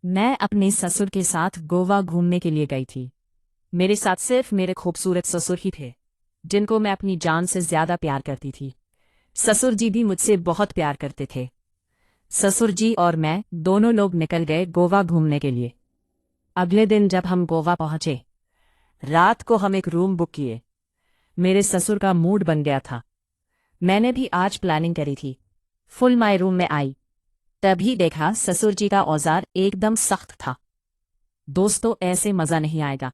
मैं अपने ससुर के साथ गोवा घूमने के लिए गई थी। मेरे साथ सिर्फ मेरे खूबसूरत ससुर ही थे, जिनको मैं अपनी जान से ज्यादा प्यार करती थी। ससुर जी भी मुझसे बहुत प्यार करते थे। ससुर जी और मैं दोनों लोग निकल गए गोवा घूमने के लिए। अगले दिन जब हम गोवा पहुंचे, रात को हम एक रूम बुक किए। मेरे ससुर का मूड बन गया था। मैंने भी आज प्लानिंग करी थी। फुल माई रूम में आई, तभी देखा ससुर जी का औजार एकदम सख्त था। दोस्तों, ऐसे मजा नहीं आएगा।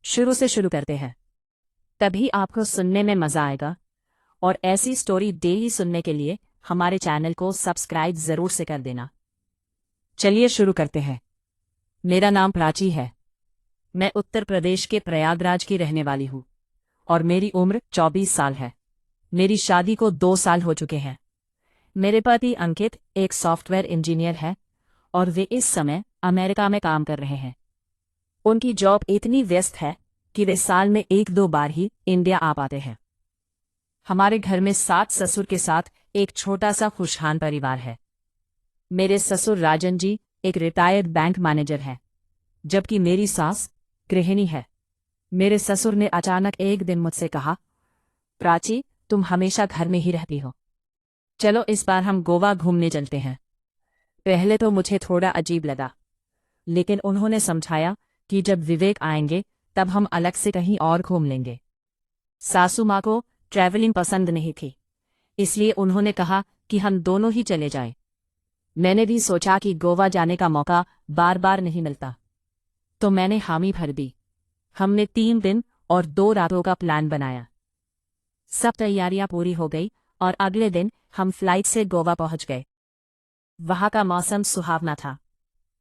शुरू से शुरू करते हैं, तभी आपको सुनने में मजा आएगा। और ऐसी स्टोरी डेली सुनने के लिए हमारे चैनल को सब्सक्राइब जरूर से कर देना। चलिए शुरू करते हैं। मेरा नाम प्राची है। मैं उत्तर प्रदेश के प्रयागराज की रहने वाली हूँ और मेरी उम्र 24 साल है। मेरी शादी को 2 साल हो चुके हैं। मेरे पति अंकित एक सॉफ्टवेयर इंजीनियर है और वे इस समय अमेरिका में काम कर रहे हैं। उनकी जॉब इतनी व्यस्त है कि वे साल में 1-2 बार ही इंडिया आ पाते हैं। हमारे घर में 7 ससुर के साथ एक छोटा सा खुशहाल परिवार है। मेरे ससुर राजन जी एक रिटायर्ड बैंक मैनेजर हैं, जबकि मेरी सास गृहिणी है। मेरे ससुर ने अचानक एक दिन मुझसे कहा, प्राची, तुम हमेशा घर में ही रहती हो, चलो इस बार हम गोवा घूमने चलते हैं। पहले तो मुझे थोड़ा अजीब लगा, लेकिन उन्होंने समझाया कि जब विवेक आएंगे तब हम अलग से कहीं और घूम लेंगे। सासू माँ को ट्रैवलिंग पसंद नहीं थी, इसलिए उन्होंने कहा कि हम दोनों ही चले जाएं। मैंने भी सोचा कि गोवा जाने का मौका बार बार नहीं मिलता, तो मैंने हामी भर दी। हमने 3 दिन और 2 रातों का प्लान बनाया। सब तैयारियां पूरी हो गई और अगले दिन हम फ्लाइट से गोवा पहुंच गए। वहां का मौसम सुहावना था।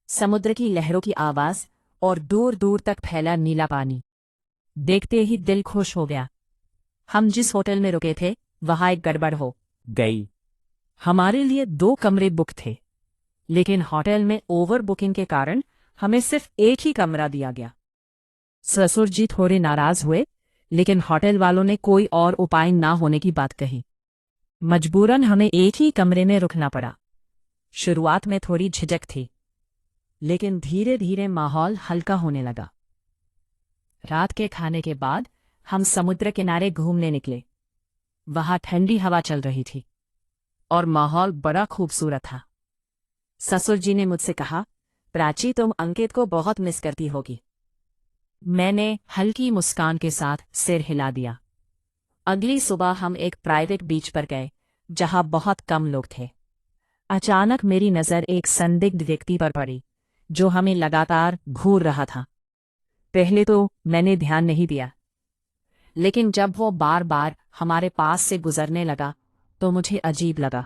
समुद्र की लहरों की आवाज और दूर दूर तक फैला नीला पानी देखते ही दिल खुश हो गया। हम जिस होटल में रुके थे वहां एक गड़बड़ हो गई। हमारे लिए 2 कमरे बुक थे, लेकिन होटल में ओवर बुकिंग के कारण हमें सिर्फ एक ही कमरा दिया गया। ससुर जी थोड़े नाराज हुए, लेकिन होटल वालों ने कोई और उपाय ना होने की बात कही। मजबूरन हमें एक ही कमरे में रुकना पड़ा। शुरुआत में थोड़ी झिझक थी, लेकिन धीरे धीरे माहौल हल्का होने लगा। रात के खाने के बाद हम समुद्र किनारे घूमने निकले। वहां ठंडी हवा चल रही थी और माहौल बड़ा खूबसूरत था। ससुर जी ने मुझसे कहा, प्राची, तुम अंकित को बहुत मिस करती होगी। मैंने हल्की मुस्कान के साथ सिर हिला दिया। अगली सुबह हम एक प्राइवेट बीच पर गए, जहां बहुत कम लोग थे। अचानक मेरी नज़र एक संदिग्ध व्यक्ति पर पड़ी, जो हमें लगातार घूर रहा था। पहले तो मैंने ध्यान नहीं दिया, लेकिन जब वो बार बार हमारे पास से गुजरने लगा तो मुझे अजीब लगा।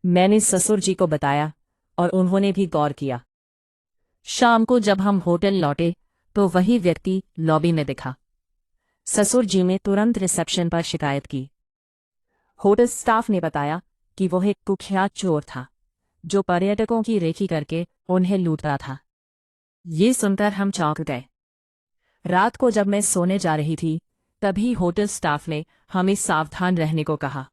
मैंने ससुर जी को बताया और उन्होंने भी गौर किया। शाम को जब हम होटल लौटे तो वही व्यक्ति लॉबी में दिखा। ससुर जी ने तुरंत रिसेप्शन पर शिकायत की। होटल स्टाफ ने बताया कि वो एक कुख्यात चोर था, जो पर्यटकों की रेकी करके उन्हें लूटता था। ये सुनकर हम चौंक गए। रात को जब मैं सोने जा रही थी, तभी होटल स्टाफ ने हमें सावधान रहने को कहा।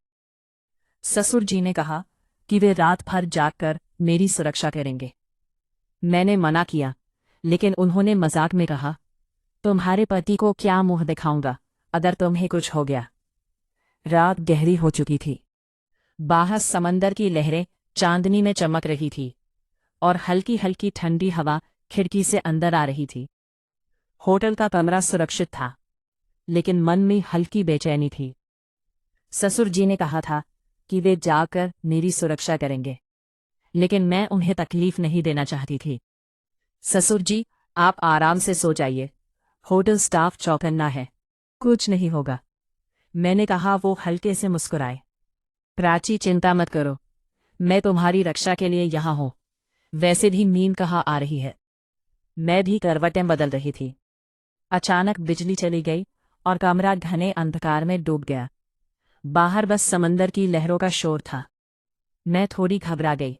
ससुर जी ने कहा कि वे रात भर जागकर मेरी सुरक्षा करेंगे। मैंने मना किया, लेकिन उन्होंने मजाक में कहा, तुम्हारे पति को क्या मुंह दिखाऊंगा अगर तुम्हें कुछ हो गया। रात गहरी हो चुकी थी। बाहर समंदर की लहरें चांदनी में चमक रही थी और हल्की हल्की ठंडी हवा खिड़की से अंदर आ रही थी। होटल का कमरा सुरक्षित था, लेकिन मन में हल्की बेचैनी थी। ससुर जी ने कहा था कि वे जाकर मेरी सुरक्षा करेंगे, लेकिन मैं उन्हें तकलीफ नहीं देना चाहती थी। ससुर जी, आप आराम से सो जाइए, होटल स्टाफ चौकन्ना है, कुछ नहीं होगा। मैंने कहा। वो हल्के से मुस्कुराए। प्राची, चिंता मत करो, मैं तुम्हारी रक्षा के लिए यहाँ हूँ। वैसे भी नींद कहाँ आ रही है। मैं भी करवटें बदल रही थी। अचानक बिजली चली गई और कमरा घने अंधकार में डूब गया। बाहर बस समंदर की लहरों का शोर था। मैं थोड़ी घबरा गई।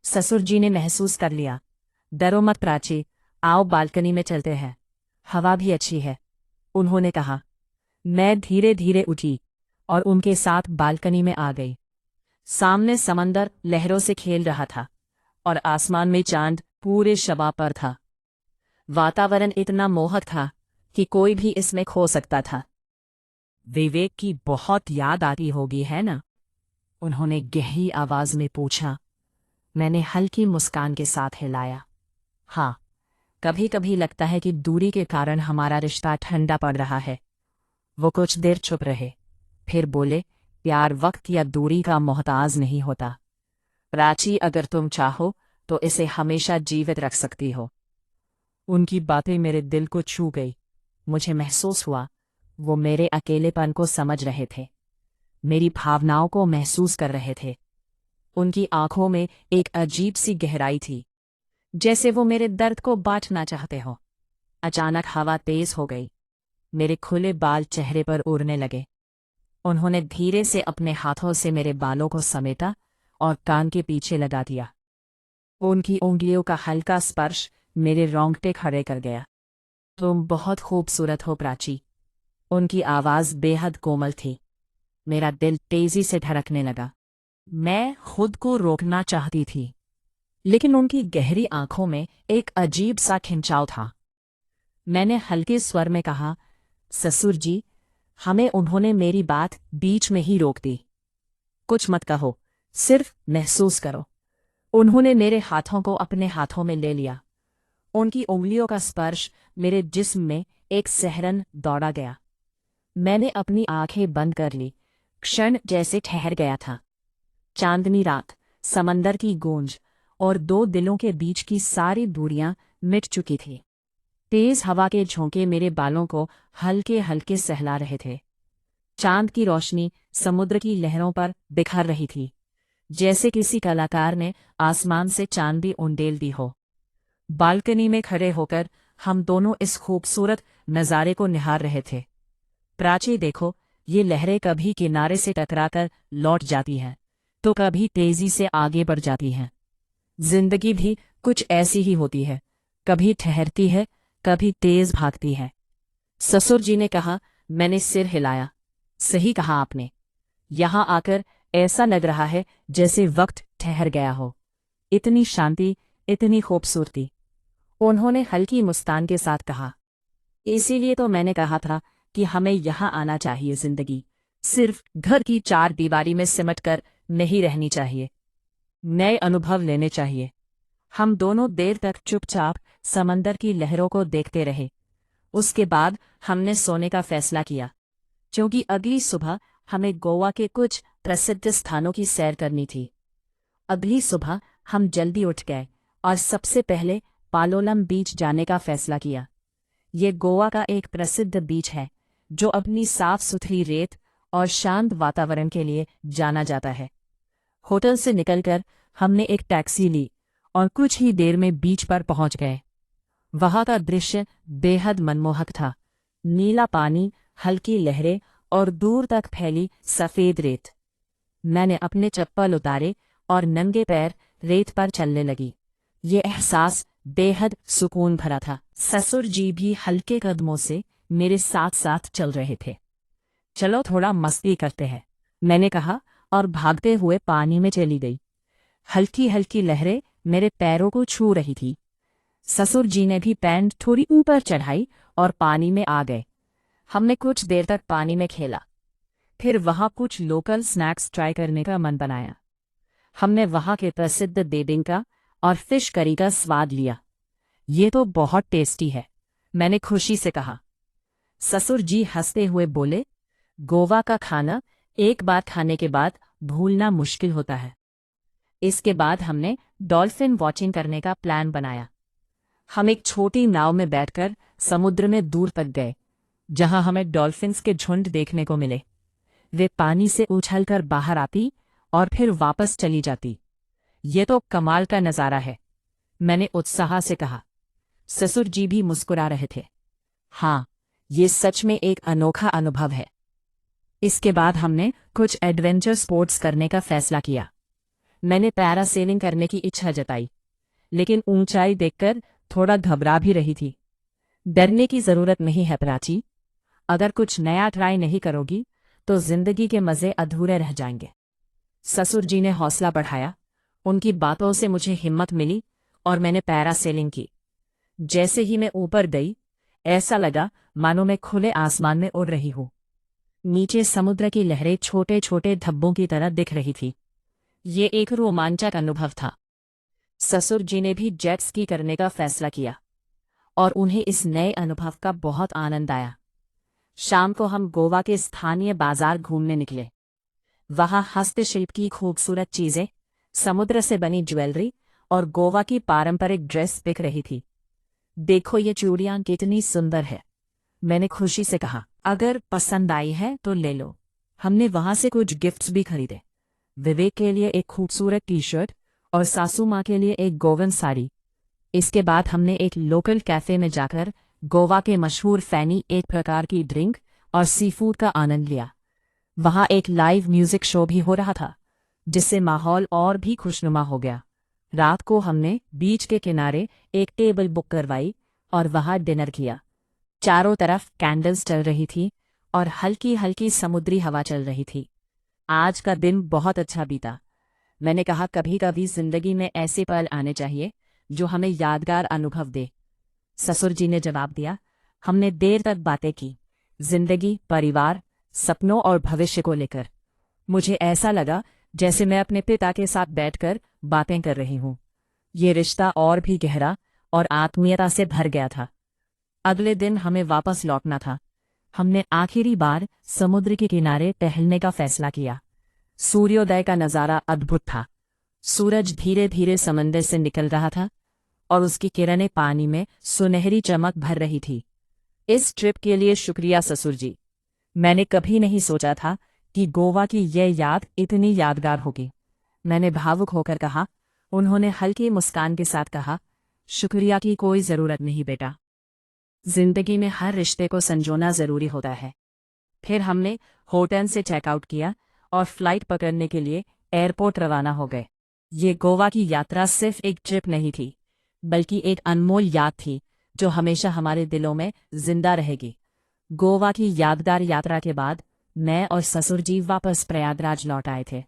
ससुर जी ने महसूस कर लिया। डरो मत प्राची, आओ बालकनी में चलते हैं, हवा भी अच्छी है, उन्होंने कहा। मैं धीरे धीरे उठी और उनके साथ बालकनी में आ गई। सामने समंदर लहरों से खेल रहा था और आसमान में चांद पूरे शबा पर था। वातावरण इतना मोहक था कि कोई भी इसमें खो सकता था। विवेक की बहुत याद आती होगी, है ना? उन्होंने गहरी आवाज में पूछा। मैंने हल्की मुस्कान के साथ हिलाया। हाँ, कभी कभी लगता है कि दूरी के कारण हमारा रिश्ता ठंडा पड़ रहा है। वो कुछ देर चुप रहे, फिर बोले, प्यार वक्त या दूरी का मोहताज नहीं होता। प्राची, अगर तुम चाहो तो इसे हमेशा जीवित रख सकती हो। उनकी बातें मेरे दिल को छू गई। मुझे महसूस हुआ वो मेरे अकेलेपन को समझ रहे थे, मेरी भावनाओं को महसूस कर रहे थे। उनकी आंखों में एक अजीब सी गहराई थी, जैसे वो मेरे दर्द को बांटना चाहते हो। अचानक हवा तेज हो गई, मेरे खुले बाल चेहरे पर उड़ने लगे। उन्होंने धीरे से अपने हाथों से मेरे बालों को समेटा और कान के पीछे लगा दिया। उनकी उंगलियों का हल्का स्पर्श मेरे रोंगटे खड़े कर गया। तुम बहुत खूबसूरत हो प्राची। उनकी आवाज बेहद कोमल थी। मेरा दिल तेजी से धड़कने लगा। मैं खुद को रोकना चाहती थी, लेकिन उनकी गहरी आंखों में एक अजीब सा खिंचाव था। मैंने हल्के स्वर में कहा, ससुर जी। हमें उन्होंने मेरी बात बीच में ही रोक दी। कुछ मत कहो, सिर्फ महसूस करो। उन्होंने मेरे हाथों को अपने हाथों में ले लिया। उनकी उंगलियों का स्पर्श मेरे जिस्म में एक सहरन दौड़ा गया। मैंने अपनी आंखें बंद कर ली। क्षण जैसे ठहर गया था। चांदनी रात, समंदर की गूंज और दो दिलों के बीच की सारी दूरियां मिट चुकी थी। तेज हवा के झोंके मेरे बालों को हल्के हल्के सहला रहे थे। चांद की रोशनी समुद्र की लहरों पर बिखर रही थी, जैसे किसी कलाकार ने आसमान से चांदी उंडेल दी हो। बालकनी में खड़े होकर हम दोनों इस खूबसूरत नज़ारे को निहार रहे थे। प्राची, देखो, ये लहरें कभी किनारे से टकराकर लौट जाती हैं, तो कभी तेजी से आगे बढ़ जाती हैं। जिंदगी भी कुछ ऐसी ही होती है, कभी ठहरती है, कभी तेज भागती है। ससुर जी ने कहा। मैंने सिर हिलाया। सही कहा आपने। यहां आकर ऐसा लग रहा है जैसे वक्त ठहर गया हो। इतनी शांति, इतनी खूबसूरती। उन्होंने हल्की मुस्कान के साथ कहा। इसीलिए तो मैंने कहा था कि हमें यहां आना चाहिए। जिंदगी सिर्फ घर की चार दीवारी में सिमट कर नहीं रहनी चाहिए, नए अनुभव लेने चाहिए। हम दोनों देर तक चुपचाप समंदर की लहरों को देखते रहे। उसके बाद हमने सोने का फैसला किया, क्योंकि अगली सुबह हमें गोवा के कुछ प्रसिद्ध स्थानों की सैर करनी थी। अगली सुबह हम जल्दी उठ गए और सबसे पहले पालोलम बीच जाने का फैसला किया। ये गोवा का एक प्रसिद्ध बीच है, जो अपनी साफ सुथरी रेत और शांत वातावरण के लिए जाना जाता है। होटल से निकलकर हमने एक टैक्सी ली और कुछ ही देर में बीच पर पहुंच गए। वहां का दृश्य बेहद मनमोहक था। नीला पानी, हल्की लहरें और दूर तक फैली सफेद रेत। मैंने अपने चप्पल उतारे और नंगे पैर रेत पर चलने लगी। ये एहसास बेहद सुकून भरा था। ससुर जी भी हल्के कदमों से मेरे साथ साथ चल रहे थे। चलो थोड़ा मस्ती करते हैं, मैंने कहा और भागते हुए पानी में चली गई। हल्की हल्की लहरें मेरे पैरों को छू रही थी। ससुर जी ने भी पैंट थोड़ी ऊपर चढ़ाई और पानी में आ गए। हमने कुछ देर तक पानी में खेला, फिर वहां कुछ लोकल स्नैक्स ट्राई करने का मन बनाया। हमने वहां के प्रसिद्ध बेबिंका और फिश करी का स्वाद लिया। ये तो बहुत टेस्टी है, मैंने खुशी से कहा। ससुर जी हंसते हुए बोले, गोवा का खाना एक बार खाने के बाद भूलना मुश्किल होता है। इसके बाद हमने डॉल्फिन वॉचिंग करने का प्लान बनाया। हम एक छोटी नाव में बैठकर समुद्र में दूर तक गए, जहां हमें डॉल्फिन्स के झुंड देखने को मिले। वे पानी से उछलकर बाहर आती और फिर वापस चली जाती। ये तो कमाल का नज़ारा है, मैंने उत्साह से कहा। ससुर जी भी मुस्कुरा रहे थे। हाँ, ये सच में एक अनोखा अनुभव है। इसके बाद हमने कुछ एडवेंचर स्पोर्ट्स करने का फैसला किया। मैंने पैरासेलिंग करने की इच्छा जताई, लेकिन ऊंचाई देखकर थोड़ा घबरा भी रही थी। डरने की जरूरत नहीं है प्राची। अगर कुछ नया ट्राई नहीं करोगी तो जिंदगी के मजे अधूरे रह जाएंगे। ससुर जी ने हौसला बढ़ाया। उनकी बातों से मुझे हिम्मत मिली और मैंने पैरासेलिंग की। जैसे ही मैं ऊपर गई, ऐसा लगा मानो मैं खुले आसमान में उड़ रही हूँ। नीचे समुद्र की लहरें छोटे छोटे धब्बों की तरह दिख रही थी। ये एक रोमांचक अनुभव था। ससुर जी ने भी जेट स्की करने का फैसला किया और उन्हें इस नए अनुभव का बहुत आनंद आया। शाम को हम गोवा के स्थानीय बाजार घूमने निकले। वहां हस्तशिल्प की खूबसूरत चीजें, समुद्र से बनी ज्वेलरी और गोवा की पारंपरिक ड्रेस बिक रही थी। देखो ये चूड़ियां कितनी सुंदर है, मैंने खुशी से कहा। अगर पसंद आई है तो ले लो। हमने वहां से कुछ गिफ्ट्स भी खरीदे। विवेक के लिए एक खूबसूरत टी शर्ट और सासू माँ के लिए एक गोवन साड़ी। इसके बाद हमने एक लोकल कैफे में जाकर गोवा के मशहूर फैनी, एक प्रकार की ड्रिंक और सी फूड का आनंद लिया। वहां एक लाइव म्यूजिक शो भी हो रहा था, जिससे माहौल और भी खुशनुमा हो गया। रात को हमने बीच के किनारे एक टेबल बुक करवाई और वहां डिनर किया। चारों तरफ कैंडल्स चल रही थी और हल्की हल्की समुद्री हवा चल रही थी। आज का दिन बहुत अच्छा बीता। मैंने कहा कभी कभी जिंदगी में ऐसे पल आने चाहिए जो हमें यादगार अनुभव दे। ससुर जी ने जवाब दिया। हमने देर तक बातें की, जिंदगी, परिवार, सपनों और भविष्य को लेकर। मुझे ऐसा लगा जैसे मैं अपने पिता के साथ बैठकर बातें कर रही हूँ। ये रिश्ता और भी गहरा और आत्मीयता से भर गया था। अगले दिन हमें वापस लौटना था। हमने आखिरी बार समुद्र के किनारे टहलने का फैसला किया। सूर्योदय का नज़ारा अद्भुत था। सूरज धीरे धीरे समंदर से निकल रहा था और उसकी किरणें पानी में सुनहरी चमक भर रही थी। इस ट्रिप के लिए शुक्रिया ससुर जी। मैंने कभी नहीं सोचा था कि गोवा की यह याद इतनी यादगार होगी। मैंने भावुक होकर कहा। उन्होंने हल्की मुस्कान के साथ कहा, शुक्रिया की कोई ज़रूरत नहीं बेटा। जिंदगी में हर रिश्ते को संजोना ज़रूरी होता है। फिर हमने होटल से चेकआउट किया और फ्लाइट पकड़ने के लिए एयरपोर्ट रवाना हो गए। ये गोवा की यात्रा सिर्फ एक ट्रिप नहीं थी, बल्कि एक अनमोल याद थी जो हमेशा हमारे दिलों में जिंदा रहेगी। गोवा की यादगार यात्रा के बाद मैं और ससुर जी वापस प्रयागराज लौट आए थे।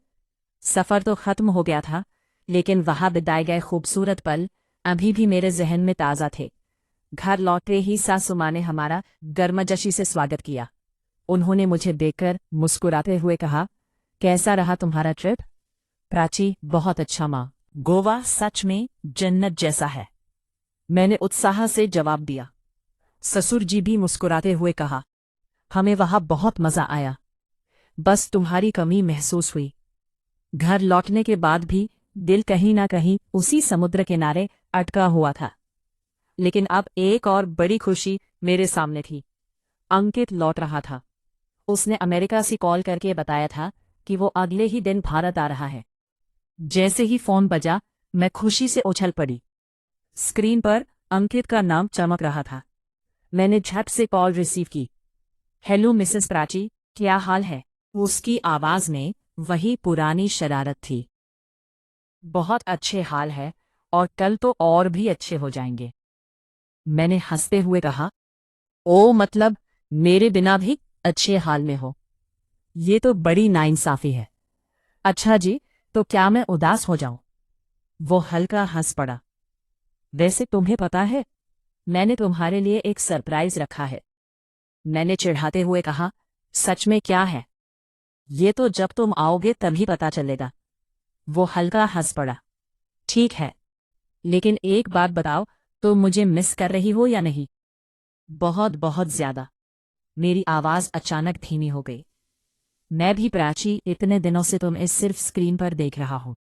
सफ़र तो खत्म हो गया था, लेकिन वहां बिताए गए खूबसूरत पल अभी भी मेरे जहन में ताज़ा थे। घर लौटते ही सासू माँ ने हमारा गर्मजोशी से स्वागत किया। उन्होंने मुझे देखकर मुस्कुराते हुए कहा, कैसा रहा तुम्हारा ट्रिप? प्राची, बहुत अच्छा माँ। गोवा सच में जन्नत जैसा है, मैंने उत्साह से जवाब दिया। ससुर जी भी मुस्कुराते हुए कहा, हमें वहां बहुत मजा आया, बस तुम्हारी कमी महसूस हुई। घर लौटने के बाद भी दिल कहीं ना कहीं उसी समुद्र किनारे अटका हुआ था। लेकिन अब एक और बड़ी खुशी मेरे सामने थी। अंकित लौट रहा था। उसने अमेरिका से कॉल करके बताया था कि वो अगले ही दिन भारत आ रहा है। जैसे ही फोन बजा, मैं खुशी से उछल पड़ी। स्क्रीन पर अंकित का नाम चमक रहा था। मैंने झट से कॉल रिसीव की। हेलो मिसेस प्राची, क्या हाल है? उसकी आवाज में वही पुरानी शरारत थी। बहुत अच्छे हाल है, और कल तो और भी अच्छे हो जाएंगे, मैंने हंसते हुए कहा। ओ मतलब मेरे बिना भी अच्छे हाल में हो? ये तो बड़ी नाइंसाफी है। अच्छा जी, तो क्या मैं उदास हो जाऊं? वो हल्का हंस पड़ा। वैसे तुम्हें पता है, मैंने तुम्हारे लिए एक सरप्राइज रखा है, मैंने चिढ़ाते हुए कहा। सच में? क्या है? ये तो जब तुम आओगे तभी पता चलेगा। वो हल्का हंस पड़ा। ठीक है, लेकिन एक बात बताओ, तुम मुझे मिस कर रही हो या नहीं? बहुत बहुत ज्यादा। मेरी आवाज अचानक धीमी हो गई। मैं भी प्राची, इतने दिनों से तुम्हें सिर्फ स्क्रीन पर देख रहा हूं।